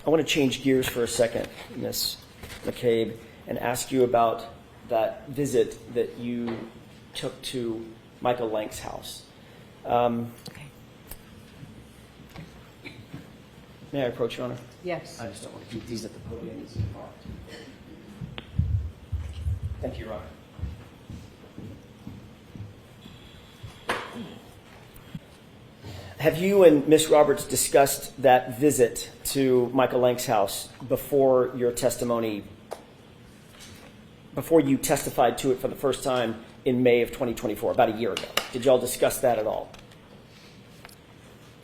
I want to change gears for a second, Ms. McCabe, and ask you about that visit that you took to Michael Lank's house. May I approach, Your Honor? Yes. I just don't want to keep these at the podium. These are marked. Thank you, Your Honor. Have you and Ms. Roberts discussed that visit to Michael Lank's house before your testimony, before you testified to it for the first time in May of 2024, about a year ago? Did y'all discuss that at all?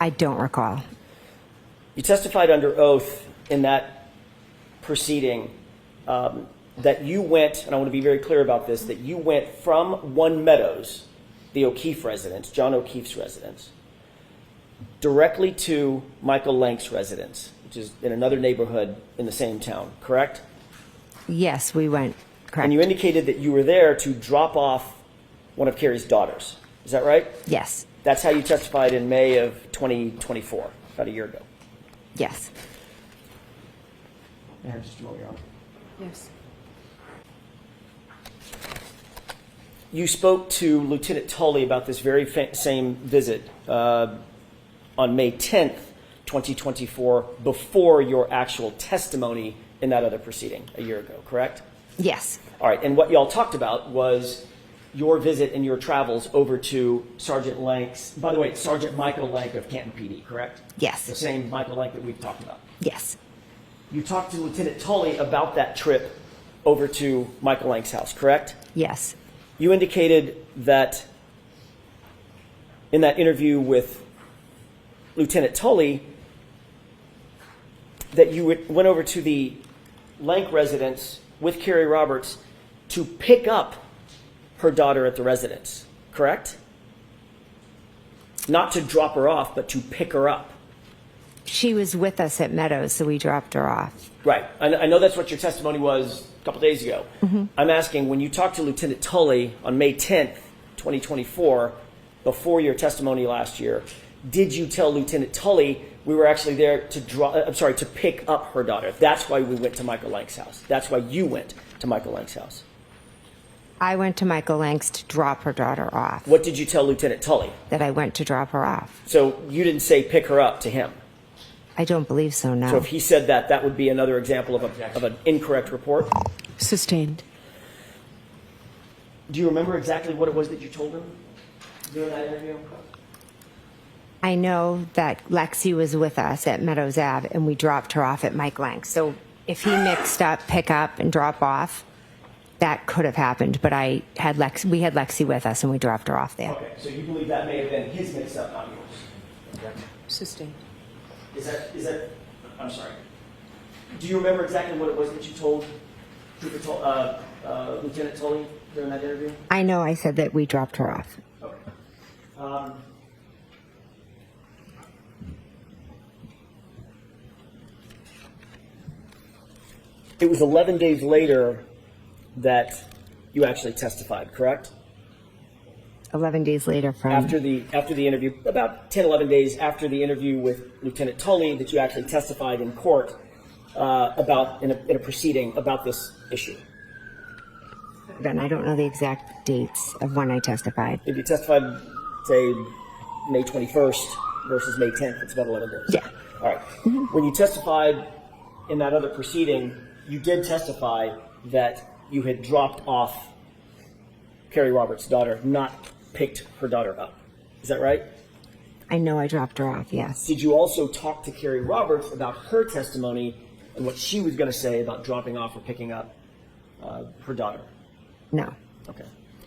I don't recall. You testified under oath in that proceeding that you went, and I want to be very clear about this, that you went from One Meadows, the O'Keefe residence, John O'Keefe's residence, directly to Michael Lank's residence, which is in another neighborhood in the same town, correct? Yes, we went. Correct. And you indicated that you were there to drop off one of Kerry's daughters. Is that right? Yes. That's how you testified in May of 2024, about a year ago. Yes. May I have just a moment, Your Honor? Yes. You spoke to Lieutenant Tully about this very same visit on May 10th, 2024, before your actual testimony in that other proceeding a year ago, correct? Yes. All right, and what y'all talked about was your visit and your travels over to Sergeant Lank's, by the way, Sergeant Michael Lank of Canton PD, correct? Yes. The same Michael Lank that we've talked about. Yes. You talked to Lieutenant Tully about that trip over to Michael Lank's house, correct? Yes. You indicated that in that interview with Lieutenant Tully that you went over to the Lank residence with Kerry Roberts to pick up her daughter at the residence, correct? Not to drop her off, but to pick her up. She was with us at Meadows, so we dropped her off. Right. I know that's what your testimony was a couple days ago. Mm-hmm. I'm asking, when you talked to Lieutenant Tully on May 10th, 2024, before your testimony last year, did you tell Lieutenant Tully we were actually there to pick up her daughter? That's why we went to Michael Lank's house. That's why you went to Michael Lank's house. I went to Michael Lank's to drop her daughter off. What did you tell Lieutenant Tully? That I went to drop her off. So you didn't say pick her up to him? I don't believe so, no. So if he said that, that would be another example of an incorrect report? Sustained. Do you remember exactly what it was that you told him during that interview? I know that Lexi was with us at Meadows Ave, and we dropped her off at Mike Lank. So if he mixed up pick up and drop off, that could have happened. But we had Lexi with us, and we dropped her off there. Okay, so you believe that may have been his mix-up, not yours? Okay. Sustained. Is that? I'm sorry. Do you remember exactly what it was that you told Lieutenant Tully during that interview? I know I said that we dropped her off. Okay. It was 11 days later that you actually testified, correct? 11 days later from... After the interview, about 10, 11 days after the interview with Lieutenant Tully, that you actually testified in court in a proceeding about this issue. Then I don't know the exact dates of when I testified. If you testified, say, May 21st versus May 10th, it's about 11 days. Yeah. All right. Mm-hmm. When you testified in that other proceeding, you did testify that you had dropped off Kerry Roberts' daughter, not picked her daughter up. Is that right? I know I dropped her off, yes. Did you also talk to Kerry Roberts about her testimony and what she was going to say about dropping off or picking up her daughter? No. Okay.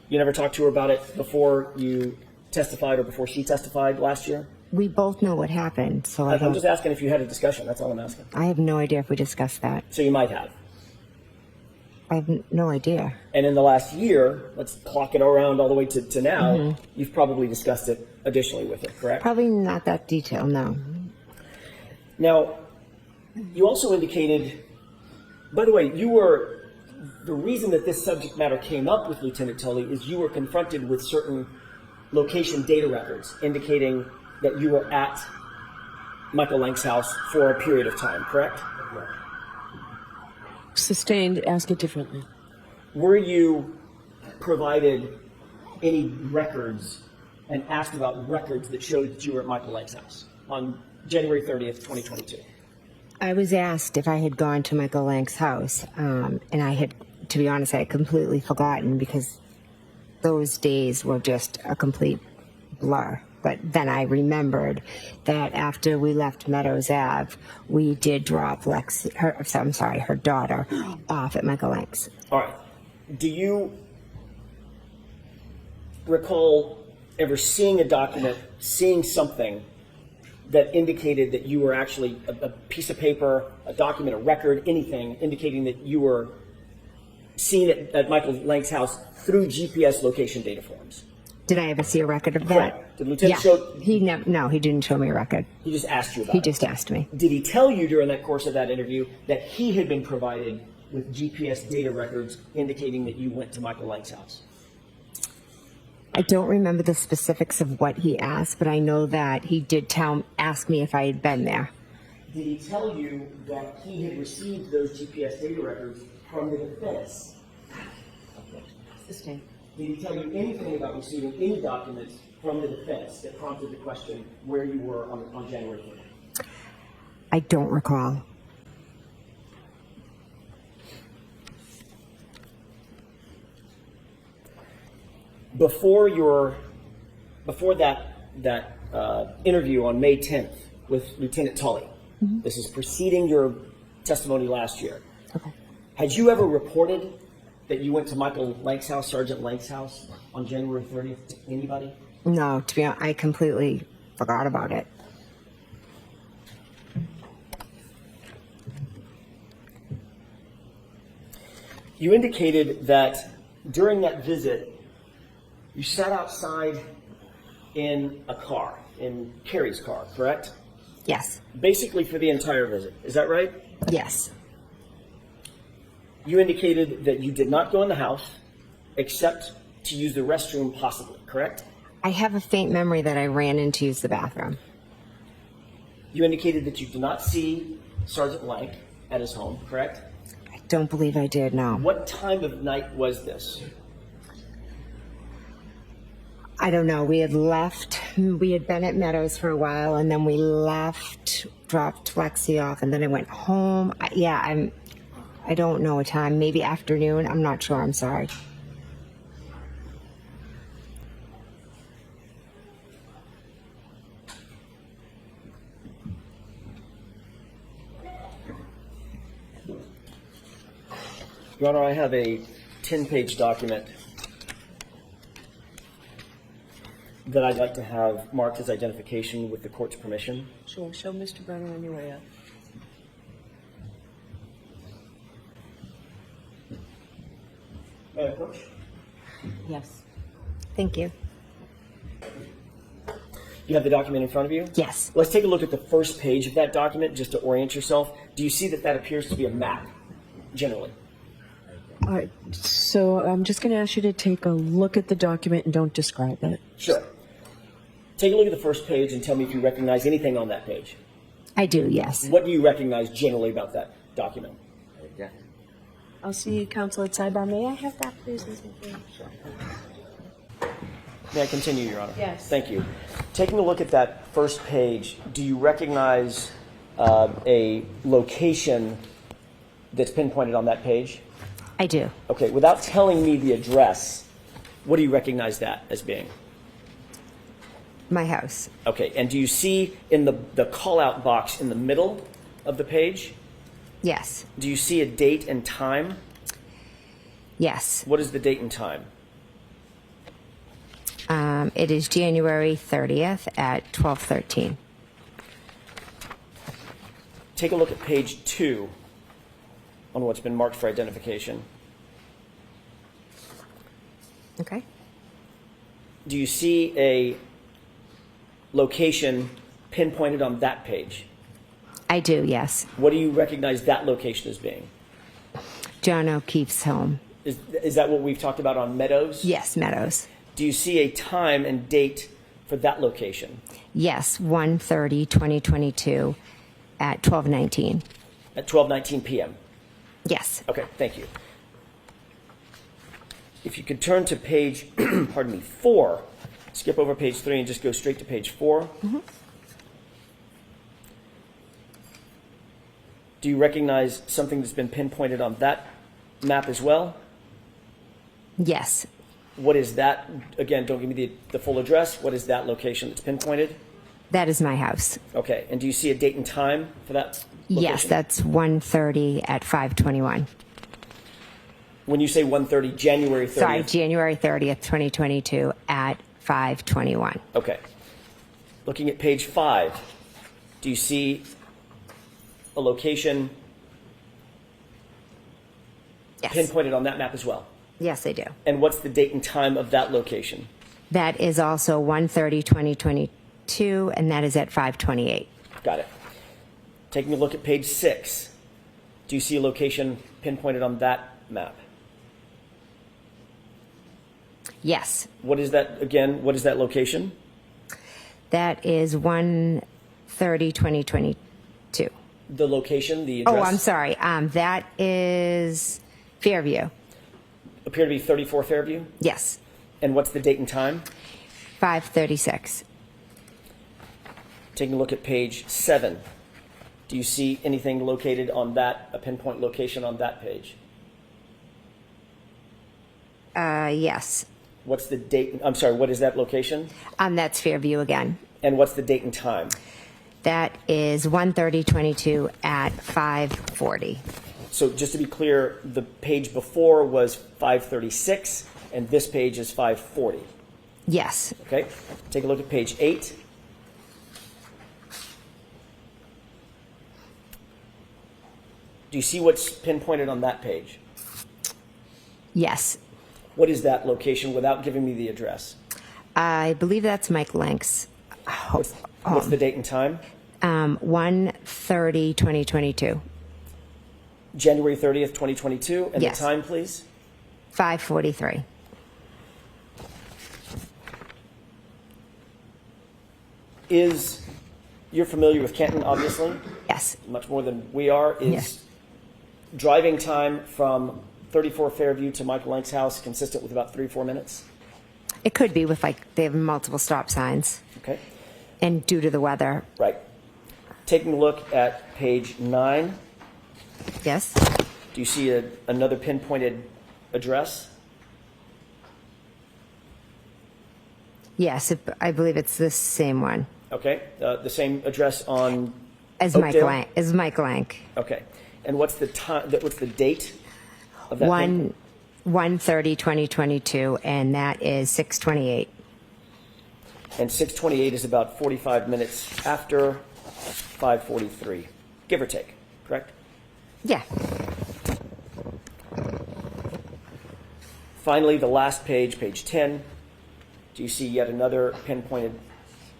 You never talked to her about it before you testified or before she testified last year? We both know what happened, so I'm just asking if you had a discussion. That's all I'm asking. I have no idea if we discussed that. So you might have. I have no idea. And in the last year, let's clock it around all the way to now, you've probably discussed it additionally with her, correct? Probably not that detailed, no. Now, you also indicated, by the way, the reason that this subject matter came up with Lieutenant Tully is you were confronted with certain location data records indicating that you were at Michael Lank's house for a period of time, correct? Sustained. Ask it differently. Were you provided any records and asked about records that showed that you were at Michael Lank's house on January 30th, 2022? I was asked if I had gone to Michael Lank's house, and I had, to be honest, I had completely forgotten because those days were just a complete blur. But then I remembered that after we left Meadows Ave, we did drop her daughter, off at Michael Lank's. All right. Do you recall ever seeing a document, seeing something that indicated that you were actually a piece of paper, a document, a record, anything indicating that you were seen at Michael Lank's house through GPS location data forms? Did I ever see a record of that? Correct. Did Lieutenant show? No, he didn't show me a record. He just asked you about He it. just asked me. Did he tell you during that course of that interview that he had been provided with GPS data records indicating that you went to Michael Lank's house? I don't remember the specifics of what he asked, but I know that he did ask me if I had been there. Did he tell you that he had received those GPS data records from the defense? Sustained. Did he tell you anything about receiving any documents from the defense that prompted the question where you were on January 3rd? I don't recall. Before that interview on May 10th with Lieutenant Tully, this is preceding your testimony last year. Okay. Had you ever reported that you went to Michael Lank's house, Sergeant Lank's house, on January 30th to anybody? No, to be honest, I completely forgot about it. You indicated that during that visit, you sat outside in a car, in Kerry's car, correct? Yes. Basically for the entire visit. Is that right? Yes. You indicated that you did not go in the house except to use the restroom possibly, correct? I have a faint memory that I ran in to use the bathroom. You indicated that you did not see Sergeant Lank at his home, correct? I don't believe I did, no. What time of night was this? I don't know. We had left. We had been at Meadows for a while, and then we left, dropped Lexi off, and then I went home. I don't know a time. Maybe afternoon. I'm not sure. I'm sorry. Your Honor, I have a 10-page document that I'd like to have marked as identification with the court's permission. Sure. Show Mr. Brenner on your way up. May I approach? Yes. Thank you. You have the document in front of you? Yes. Let's take a look at the first page of that document just to orient yourself. Do you see that appears to be a map, generally? All right. So I'm just going to ask you to take a look at the document and don't describe it. Sure. Take a look at the first page and tell me if you recognize anything on that page. I do, yes. What do you recognize generally about that document? I'll see counsel at sidebar. May I have that, please? May I continue, Your Honor? Yes. Thank you. Taking a look at that first page, do you recognize a location that's pinpointed on that page? I do. Okay, without telling me the address, what do you recognize that as being? My house. Okay, and do you see in the call-out box in the middle of the page, Yes. do you see a date and time? Yes. What is the date and time? It is January 30th at 12:13. Take a look at page 2 on what's been marked for identification. Okay. Do you see a location pinpointed on that page? I do, yes. What do you recognize that location as being? John O'Keefe's home. Is that what we've talked about on Meadows? Yes, Meadows. Do you see a time and date for that location? Yes, 1/30/2022 at 12:19. At 12:19 p.m. Yes. Okay, thank you. If you could turn to page, pardon me, 4, skip over page 3 and just go straight to page 4. Do you recognize something that's been pinpointed on that map as well? Yes. What is that? Again, don't give me the full address. What is that location that's pinpointed? That is my house. Okay, and do you see a date and time for that location? Yes, that's 1:30 at 5:21. When you say 1:30, January 30th. Sorry, January 30th, 2022 at 5:21. Okay. Looking at page 5, do you see a location Yes. pinpointed on that map as well? Yes, I do. And what's the date and time of that location? That is also 1:30, 2022, and that is at 5:28. Got it. Taking a look at page 6, do you see a location pinpointed on that map? Yes. What is that, again, what is that location? That is 1:30, 2022. The location, the address? Oh, I'm sorry. That is Fairview. Appear to be 34 Fairview? Yes. And what's the date and time? 5:36. Taking a look at page 7, do you see anything located on that, a pinpoint location on that page? Yes. What's the date? I'm sorry, what is that location? That's Fairview again. And what's the date and time? That is 1:30, at 5:40. So just to be clear, the page before was 5:36, and this page is 5:40. Yes. Okay? Take a look at page 8. Do you see what's pinpointed on that page? Yes. What is that location without giving me the address? I believe that's Mike Lank's What's the date and time? 1:30, 2022. January 30th, 2022. And Yes. the time, please? 5:43. You're familiar with Canton, obviously, Yes. much more than we are. Is Yes. driving time from 34 Fairview to Michael Lank's house consistent with about 3-4 minutes? It could be with they have multiple stop signs, Okay, and due to the weather. right. Taking a look at page 9, Yes. do you see another pinpointed address? Yes. I believe it's the same one Okay, the same address on as Mike Oakdale? Lank. As Mike Lank. Okay, and what's the time? What's the date of that? 1:30, 2022, and that is 6:28. And 6:28 is about 45 minutes after 5:43, give or take, correct? Yeah. Finally, the last page, page 10, do you see yet another pinpointed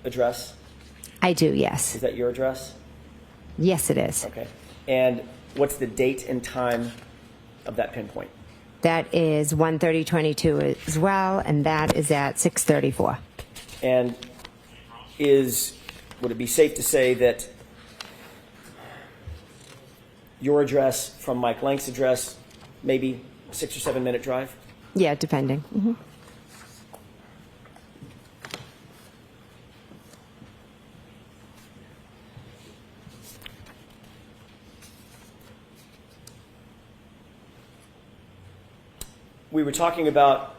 address? I do. Yes. Is that your address? Yes, it is. Okay. And what's the date and time of that pinpoint? That is 1:30, as well, and that is at 6:34. And would it be safe to say that your address from Mike Lank's address, maybe 6 or 7 minute drive? Yeah, depending. Mm-hmm. We were talking about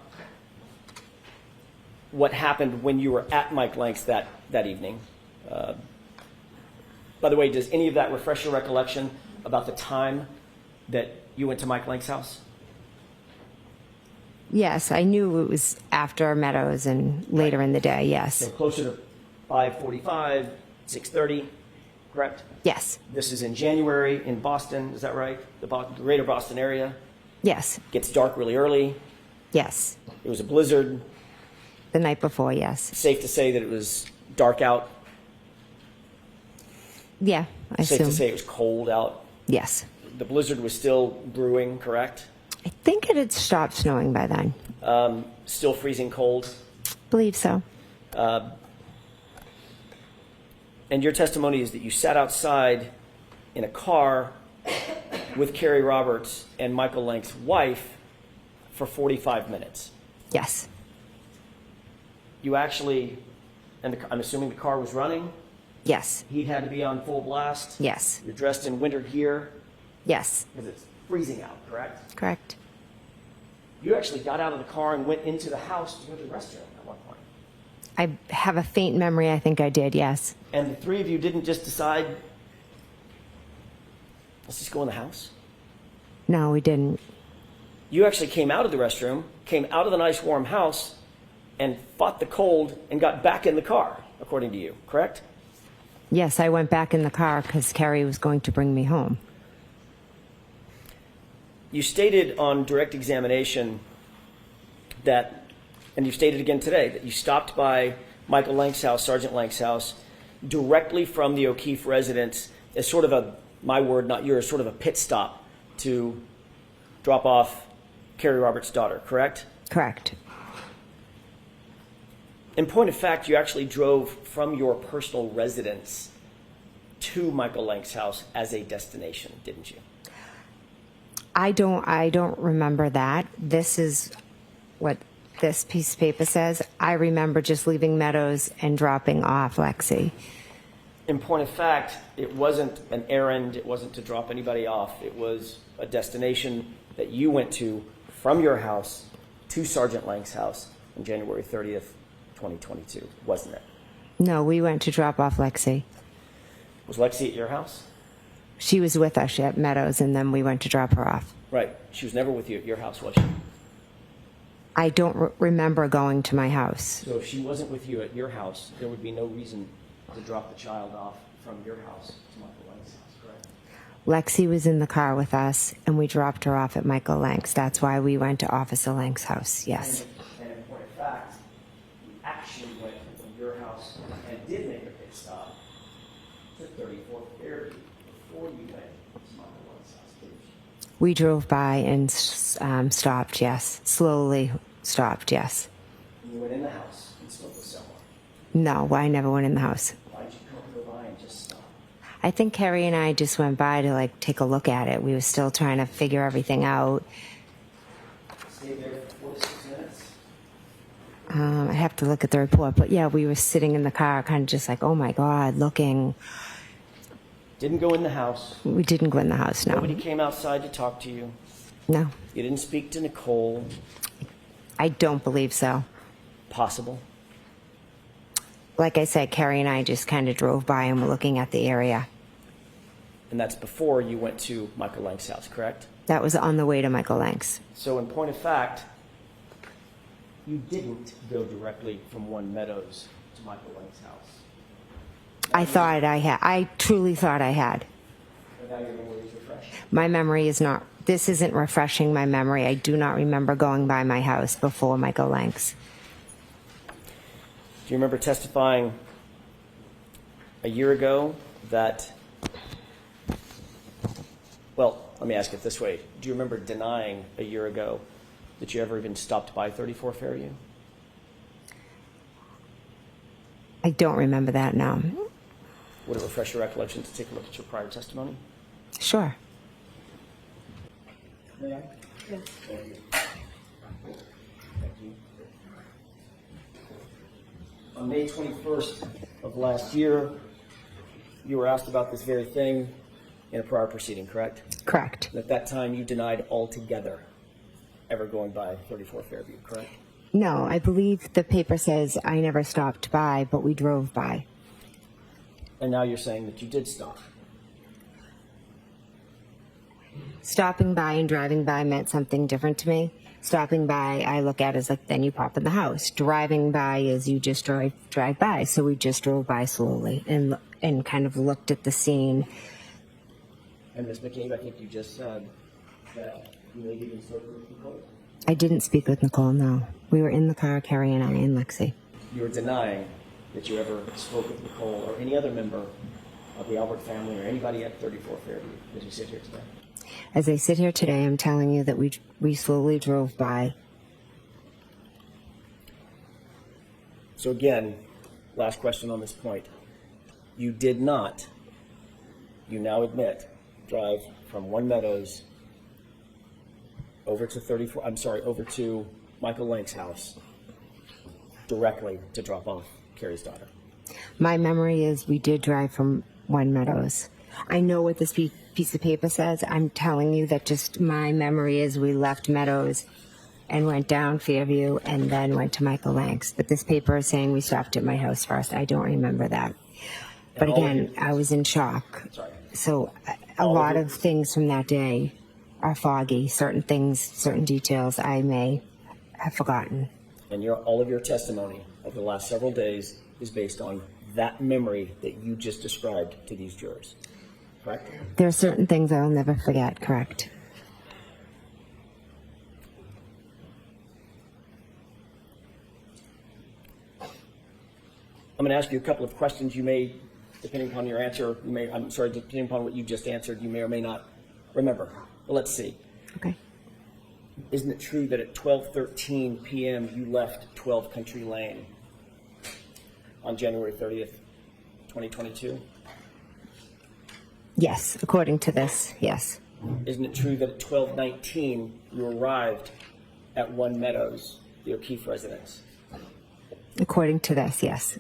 what happened when you were at Mike Lank's that evening. By the way, does any of that refresh your recollection about the time that you went to Mike Lank's house? Yes, I knew it was after Meadows and later in the day. Yes. So closer to 5:45, 6:30, correct? Yes. This is in January in Boston, is that right? The greater Boston area. Yes. Gets dark really early. Yes. It was a blizzard. The night before. Yes. Safe to say that it was dark out. Yeah, I Safe assume. to say it was cold out. Yes. The blizzard was still brewing, correct? I think it had stopped snowing by then. Still freezing cold. Believe so. And your testimony is that you sat outside in a car with Kerry Roberts and Michael Lank's wife for 45 minutes. Yes. You actually, and I'm assuming the car was running. Yes. He had to be on full blast. Yes. You're dressed in winter gear Yes. because it's freezing out, correct? Correct. You actually got out of the car and went into the house to go to the restroom at one point. I have a faint memory. I think I did. Yes. And the three of you didn't just decide, let's just go in the house? No, we didn't. You actually came out of the restroom, came out of the nice warm house, and fought the cold and got back in the car, according to you, correct? Yes, I went back in the car because Kerry was going to bring me home. You stated on direct examination that, and you stated again today, that you stopped by Michael Lank's house, Sergeant Lank's house, directly from the O'Keefe residence as sort of a, my word, not yours, sort of a pit stop to drop off Kerry Roberts' daughter, correct? Correct. In point of fact, you actually drove from your personal residence to Michael Lank's house as a destination, didn't you? I don't remember that. This is what this piece of paper says. I remember just leaving Meadows and dropping off Lexi. In point of fact, it wasn't an errand. It wasn't to drop anybody off. It was a destination that you went to from your house to Sergeant Lank's house on January 30th, 2022, wasn't it? No, we went to drop off Lexi. Was Lexi at your house? She was with us at Meadows, and then we went to drop her off. Right. She was never with you at your house, was she? I don't remember going to my house. So if she wasn't with you at your house, there would be no reason to drop the child off from your house to Michael Lank's house, correct? Lexi was in the car with us, and we dropped her off at Michael Lank's. That's why we went to Officer Lank's house, yes. And in point of fact, you actually went from your house and did make a pit stop to 34th Fairview before you went to Michael Lank's house, didn't you? We drove by and stopped, yes. Slowly stopped, yes. And you went in the house and spoke with someone. No, I never went in the house. Why did you go by and just stop? I think Kerry and I just went by to take a look at it. We were still trying to figure everything out. Stayed there for 4 to 6 minutes? I have to look at the report, but yeah, we were sitting in the car kind of just like, oh my God, looking. Didn't go in the house. We didn't go in the house, no. Nobody came outside to talk to you. No, You didn't speak to Nicole. I don't believe so. Possible. Like I said, Kerry and I just kind of drove by and were looking at the area. And that's before you went to Michael Lank's house, correct? That was on the way to Michael Lank's. So in point of fact, you didn't go directly from One Meadows to Michael Lank's house. I thought I had. I truly thought I had. But now your memory is refreshed. My memory is not, this isn't refreshing my memory. I do not remember going by my house before Michael Lank's. Do you remember testifying a year ago that, well, let me ask it this way. Do you remember denying a year ago that you ever even stopped by 34 Fairview? I don't remember that now. Would it refresh your recollection to take a look at your prior testimony? Sure. May I? Yes. Thank you. Thank you. On May 21st of last year, you were asked about this very thing in a prior proceeding, correct? Correct. And at that time, you denied altogether ever going by 34 Fairview, correct? No, I believe the paper says I never stopped by, but we drove by. And now you're saying that you did stop. Stopping by and driving by meant something different to me. Stopping by, I look at as like, then you pop in the house. Driving by is you just drive by. So we just drove by slowly and kind of looked at the scene. And Ms. McCabe, I think you just said that you maybe even spoke with Nicole. I didn't speak with Nicole, no. We were in the car, Kerry and I, and Lexi. You were denying that you ever spoke with Nicole or any other member of the Albert family or anybody at 34 Fairview as you sit here today. As I sit here today, I'm telling you that we slowly drove by. So again, last question on this point. You did not, you now admit, drive from One Meadows over to Michael Lank's house directly to drop off Kerry's daughter? My memory is we did drive from One Meadows. I know what this piece of paper says. I'm telling you that just my memory is we left Meadows and went down Fairview and then went to Michael Lank's. But this paper is saying we stopped at my house first. I don't remember that. But again, I was in shock. Sorry. So a lot of things from that day are foggy. Certain things, certain details I may have forgotten. And all of your testimony over the last several days is based on that memory that you just described to these jurors, correct? There are certain things I'll never forget, correct? I'm going to ask you a couple of questions. You may, depending upon your answer, depending upon what you just answered, you may or may not remember. But let's see. Okay. Isn't it true that at 12:13 p.m. you left 12 Country Lane on January 30th, 2022? Yes, according to this, yes. Isn't it true that at 12:19 you arrived at One Meadows, the O'Keefe residence? According to this, yes.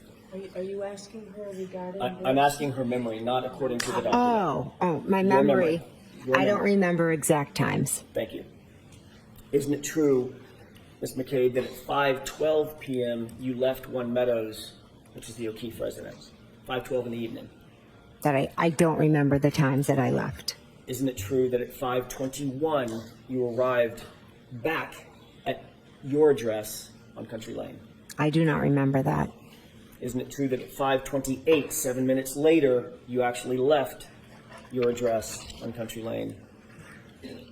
Are you asking her regarding? I'm asking her memory, not according to the document. Oh, my Your memory. Your I don't memory. remember exact times. Thank you. Isn't it true, Ms. McCabe, that at 5:12 p.m. you left One Meadows, which is the O'Keefe residence, 5:12 in the evening? That I don't remember the times that I left. Isn't it true that at 5:21 you arrived back at your address on Country Lane? I do not remember that. Isn't it true that at 5:28, 7 minutes later, you actually left your address on Country Lane?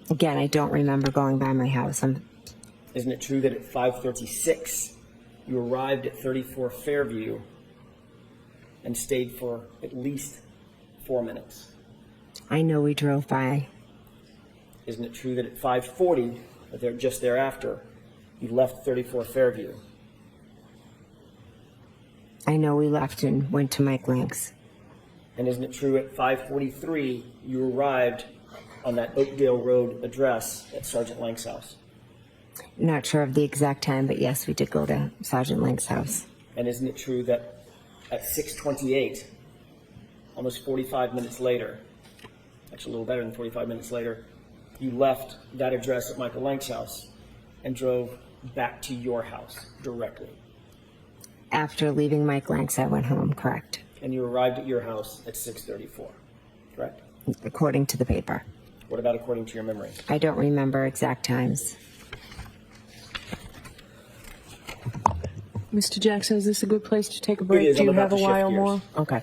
Again, I don't remember going by my house. Isn't it true that at 5:36 you arrived at 34 Fairview and stayed for at least 4 minutes? I know we drove by. Isn't it true that at 5:40, just thereafter, you left 34 Fairview? I know we left and went to Mike Lank's. And isn't it true at 5:43 you arrived on that Oakdale Road address at Sergeant Lank's house? Not sure of the exact time, but yes, we did go to Sergeant Lank's house. And isn't it true that at 6:28, almost 45 minutes later, actually a little better than 45 minutes later, you left that address at Michael Lank's house and drove back to your house directly? After leaving Mike Lank's, I went home, correct? And you arrived at your house at 6:34, correct? According to the paper. What about according to your memory? I don't remember exact times. Mr. Jackson, is this a good place to take a break? is. Do I'm you about have a to shift while gears. more? Okay.